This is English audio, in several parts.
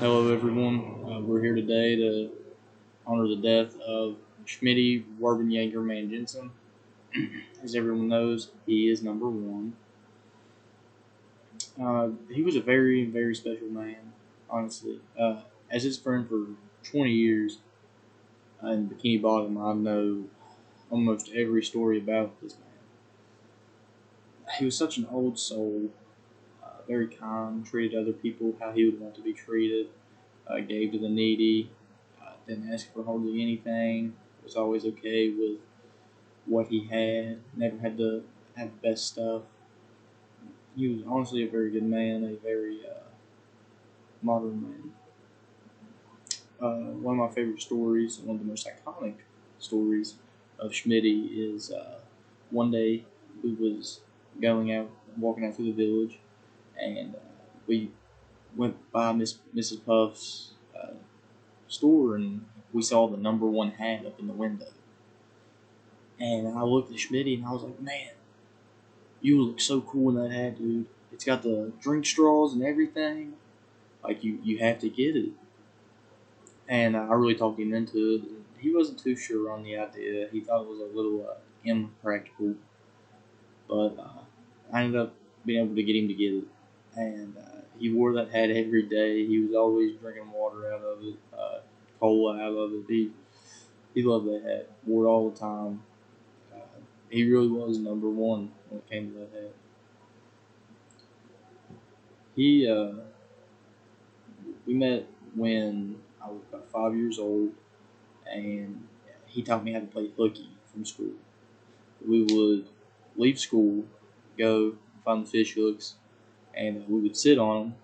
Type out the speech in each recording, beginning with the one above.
Hello, everyone. We're here today to honor the death of Schmitty Werbenjager Man Jensen. As everyone knows, he is number one. He was a very, very special man, honestly. As his friend for 20 years in Bikini Bottom, I know almost every story about this man. He was such an old soul, very kind, treated other people how he would want to be treated, gave to the needy, didn't ask for hardly anything, was always okay with what he had, never had to have the best stuff. He was honestly a very good man, a very modern man. One of my favorite stories, one of the most iconic stories of Schmitty is one day we was going out, walking out through the village, and we went by Mrs. Puff's store, and we saw the number one hat up in the window. And I looked at Schmitty and I was like, man, you look so cool in that hat, dude. It's got the drink straws and everything. Like, you have to get it. And I really talked him into it. He wasn't too sure on the idea. He thought it was a little impractical. But I ended up being able to get him to get it. And he wore that hat every day. He was always drinking water out of it, cola out of it. He loved that hat. Wore it all the time. Uh, he really was number one when it came to that hat. He We met when I was about 5 years old, and he taught me how to play hooky from school. We would leave school, go find the fish hooks, and we would sit on them.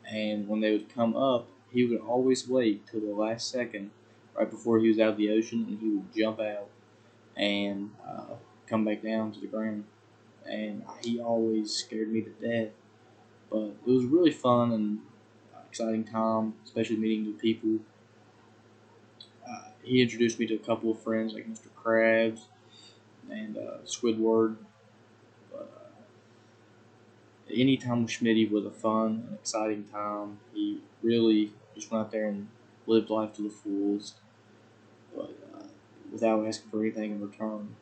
And when they would come up, he would always wait till the last second, right before he was out of the ocean, and he would jump out and come back down to the ground. And he always scared me to death. But it was really fun and exciting time, especially meeting new people. He introduced me to a couple of friends like Mr. Krabs and Squidward. But any time with Schmitty was a fun and exciting time. He really just went out there and lived life to the fullest, but without asking for anything in return.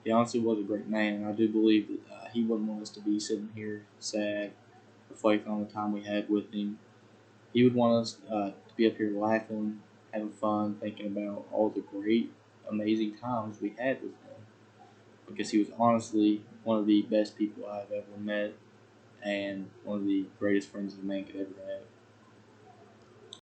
He honestly was a great man, and I do believe that he wouldn't want us to be sitting here sad, reflecting on the time we had with him. He would want us to be up here laughing, having fun, thinking about all the great, amazing times we had with him. Because he was honestly one of the best people I've ever met and one of the greatest friends a man could ever have.